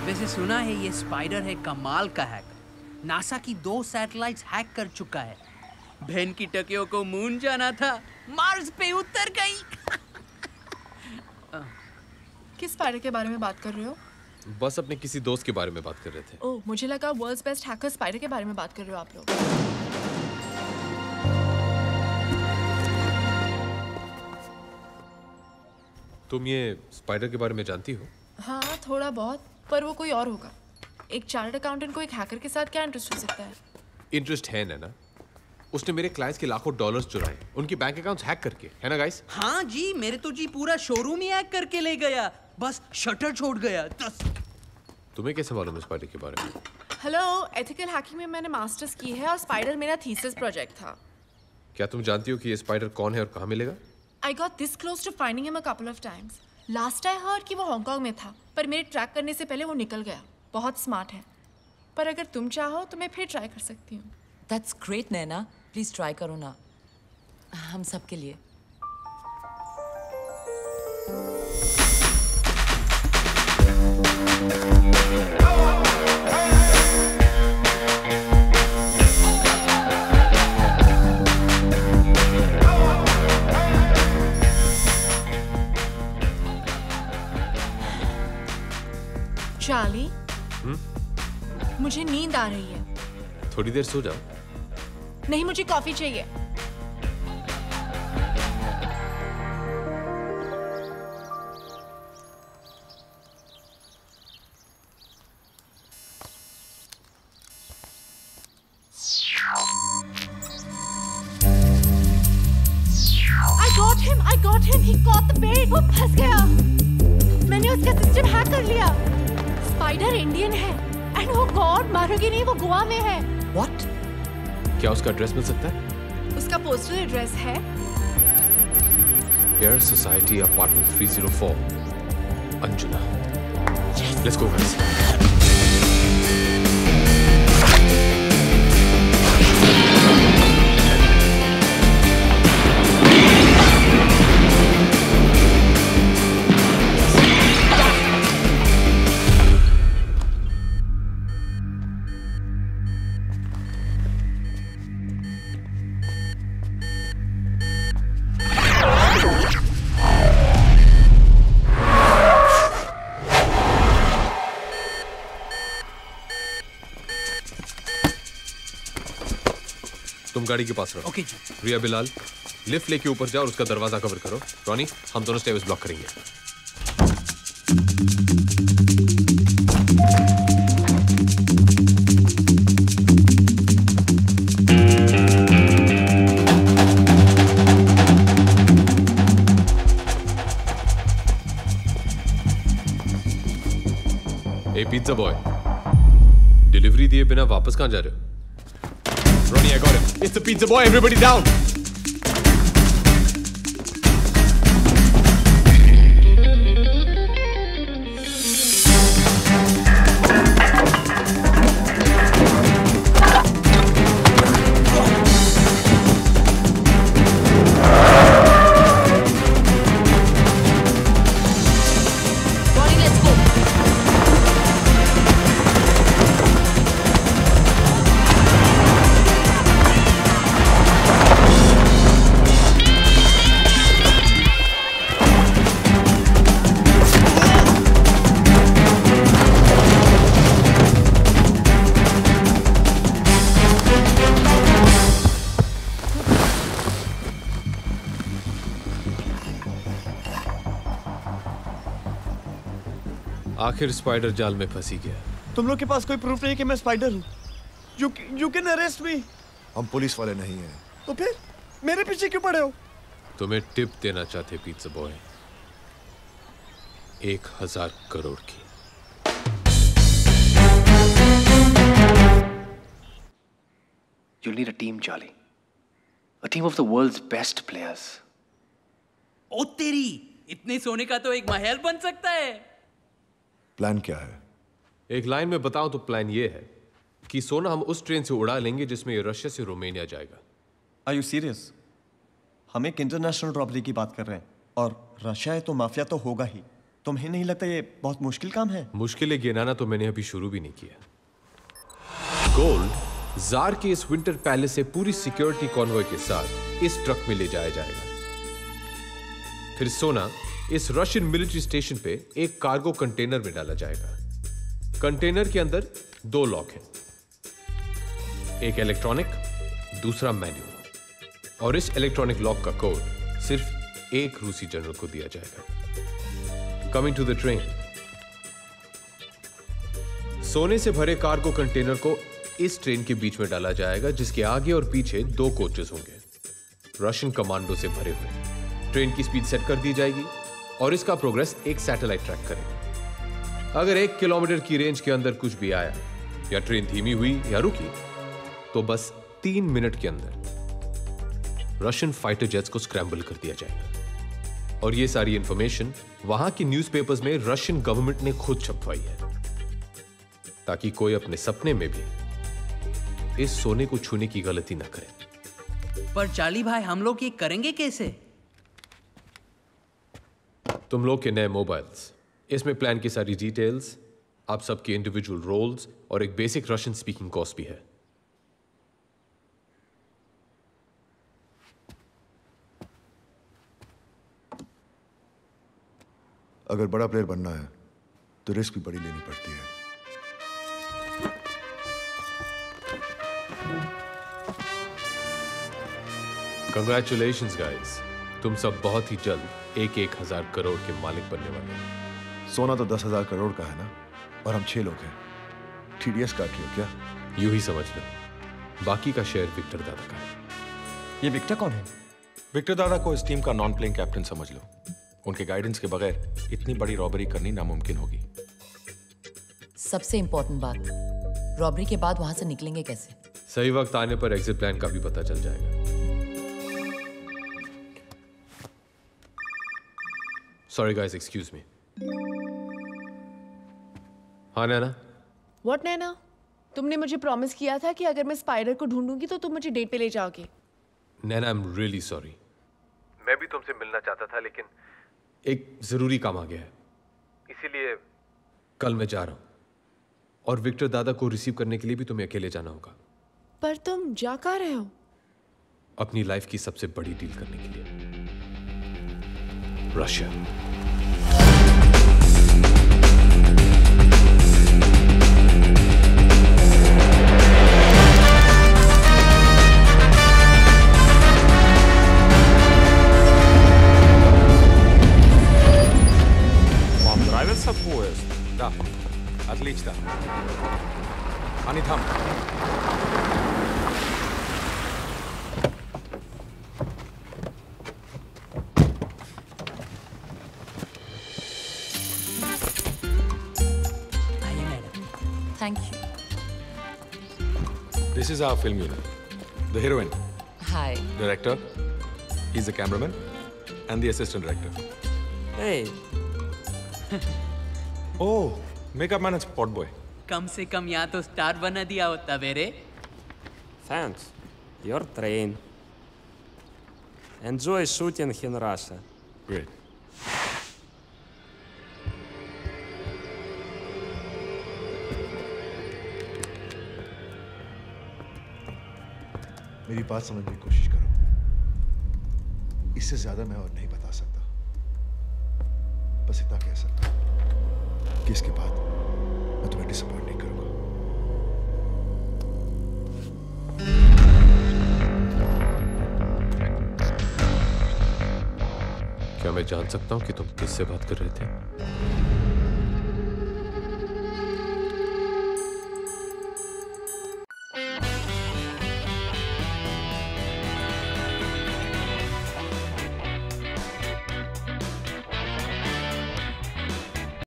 वैसे सुना है ये स्पाइडर है कमाल का हैकर। नासा की 2 सैटेलाइट्स हैक कर चुका है। बहन की टकियों को मून जाना था, मार्स पे उतर गई। किस स्पाइडर के बारे में बात कर रहे हो? बस अपने किसी दोस्त के बारे में बात कर रहे थे। ओह, मुझे लगा वर्ल्ड्स बेस्ट हैकर स्पाइडर के बारे में बात कर रहे हो आप लोग। तुम ये स्पाइडर के बारे में जानती हो? हाँ, थोड़ा बहुत, पर वो कोई और होगा। एक चार्टर्ड अकाउंटेंट को एक हैकर के साथ क्या इंटरेस्ट हो सकता है? इंटरेस्ट है ना? उसने मेरे क्लाइंट्स के लाखों डॉलर्स चुराए, उनके बैंक अकाउंट्स हैक करके, है ना गाइस? हाँ जी, मेरे तो जी पूरा शोरूम ही हैक करके ले गया, बस शटर छोड़ गया। तुम्हें कैसे मालूम है स्पाइडर के बारे में? हेलो, एथिकल हैकिंग में मैंने मास्टर्स की है और स्पाइडर मेरा थीसिस प्रोजेक्ट था। क्या तुम जानती हो कि ये स्पाइडर कौन है और कहाँ मिलेगा? I got this close to finding him a couple of times. Last I heard कि वो हांगकांग में था, पर मेरे ट्रैक करने से पहले वो निकल गया। बहुत स्मार्ट है, पर अगर तुम चाहो तो मैं फिर ट्राई कर सकती हूँ। That's great, Naina. Please try करो ना, हम सब के लिए। चार्ली, मुझे नींद आ रही है। थोड़ी देर सो जाओ। नहीं, मुझे कॉफी चाहिए। I got him. He caught the bait. वो फंस गया। मैंने उसका सिस्टम हैक कर लिया। स्पाइडर इंडियन है, एंड वो गॉड मारोगे नहीं, वो गोवा में है। What? क्या उसका एड्रेस मिल सकता है? उसका पोस्टल एड्रेस है air society apartment 304 Anjuna. Let's go guys. तुम गाड़ी के पास रहो। ओके जी। रिया बिलाल, लिफ्ट लेके ऊपर जाओ और उसका दरवाजा कवर करो। रॉनी, हम दोनों स्टेयर्स ब्लॉक करेंगे। ए पिज्जा बॉय, डिलीवरी दिए बिना वापस कहां जा रहे हो? Ronnie, I got him. It's the pizza boy. Everybody down. Ronnie, let's go. आखिर स्पाइडर जाल में फंसी गया। तुम लोग के पास कोई प्रूफ नहीं कि मैं स्पाइडर हूँ? You can arrest me. हम पुलिस वाले नहीं हैं। तो फिर मेरे पीछे क्यों पड़े हो? तुम्हें टिप देना चाहते पिज्जा बॉय, 1000 करोड़ की। You'll need a team, Charlie. A team of the world's best players. ओ तेरी, इतने सोने का तो एक महल बन सकता है। प्लान क्या है? एक लाइन में बताऊं तो प्लान ये है कि सोना हम उस ट्रेन से उड़ा लेंगे जिसमें ये रशिया से रोमानिया जाएगा। Are you serious? हम एक इंटरनेशनल रॉबरी की बात कर रहे हैं और रशिया है तो माफिया तो होगा ही। तुम्हें नहीं लगता ये बहुत मुश्किल काम है? मुश्किलें गिनाना तो मैंने अभी शुरू भी नहीं किया। गोल्ड जार के इस विंटर पैलेस से पूरी सिक्योरिटी कॉन्वॉय के साथ इस ट्रक में ले जाया जाएगा। फिर सोना इस रशियन मिलिट्री स्टेशन पे एक कार्गो कंटेनर में डाला जाएगा। कंटेनर के अंदर 2 लॉक हैं, एक इलेक्ट्रॉनिक, दूसरा मैनुअल। और इस इलेक्ट्रॉनिक लॉक का कोड सिर्फ एक रूसी जनरल को दिया जाएगा। Coming to the train. सोने से भरे कार्गो कंटेनर को इस ट्रेन के बीच में डाला जाएगा, जिसके आगे और पीछे 2 कोचेस होंगे रशियन कमांडो से भरे हुए। ट्रेन की स्पीड सेट कर दी जाएगी और इसका प्रोग्रेस एक सैटेलाइट ट्रैक करेगा। अगर 1 किलोमीटर की रेंज के अंदर कुछ भी आया या ट्रेन धीमी हुई या रुकी तो बस 3 मिनट के अंदर रशियन फाइटर जेट्स को स्क्रैम्बल कर दिया जाएगा। और ये सारी इंफॉर्मेशन वहां की न्यूज़पेपर्स में रशियन गवर्नमेंट ने खुद छपवाई है, ताकि कोई अपने सपने में भी इस सोने को छूने की गलती ना करे। पर चार्ली भाई, हम लोग ये करेंगे कैसे? तुम लोग के नए मोबाइल्स, इसमें प्लान की सारी डिटेल्स, आप सबके इंडिविजुअल रोल्स और एक बेसिक रशियन स्पीकिंग कोर्स भी है। अगर बड़ा प्लेयर बनना है तो रिस्क भी बड़ी लेनी पड़ती है। कंग्रेचुलेशंस गाइस, तुम सब बहुत ही जल्द 1,000 करोड़ के मालिक बनने वाले हैं। सोना तो 10,000 करोड़ का है ना, और हम 6 लोग हैं। TDS काट रही हो क्या? यूं ही समझ लो, बाकी का शेयर विक्टर दादा का है। ये विक्टर कौन है? विक्टर दादा को इस टीम का नॉन प्लेइंग कैप्टन समझ लो। उनके गाइडेंस के बगैर इतनी बड़ी रॉबरी करनी नामुमकिन होगी। सबसे इंपॉर्टेंट बात, रॉबरी के बाद वहां से निकलेंगे कैसे? सही वक्त आने पर एग्जिट प्लान का भी पता चल जाएगा। Sorry guys, excuse me. हाँ नैना? व्हाट नैना? तुमने मुझे प्रॉमिस किया था कि अगर मैं स्पाइडर को ढूंढूंगी तो तुम मुझे डेट पे ले जाओगे। नैना, आई एम रियली सॉरी। मैं भी तुमसे मिलना चाहता था, लेकिन एक जरूरी काम आ गया है, इसीलिए कल मैं जा रहा हूं। और विक्टर दादा को रिसीव करने के लिए भी तुम्हें अकेले जाना होगा। पर तुम जा कहाँ रहे हो? अपनी लाइफ की सबसे बड़ी डील करने के लिए, रशिया। Поезд. Да. Отлично. Они там. आइए madam. Thank you. This is our film unit. The heroine, hi. director, he's the cameraman, and the assistant director. Hey, Oh, makeup man and spot boy. कम से कम यहाँ तो स्टार बना दिया होता मेरे। Thanks. Your train. Enjoy shooting in Russia. Great. मेरी बात समझने की कोशिश करो। इससे ज्यादा मैं और नहीं बता सकता। बस इतना कह सकता हूं कि इसके बाद मैं तुम्हें डिसअपॉइंट नहीं करूंगा। क्या मैं जान सकता हूं कि तुम किससे बात कर रहे थे?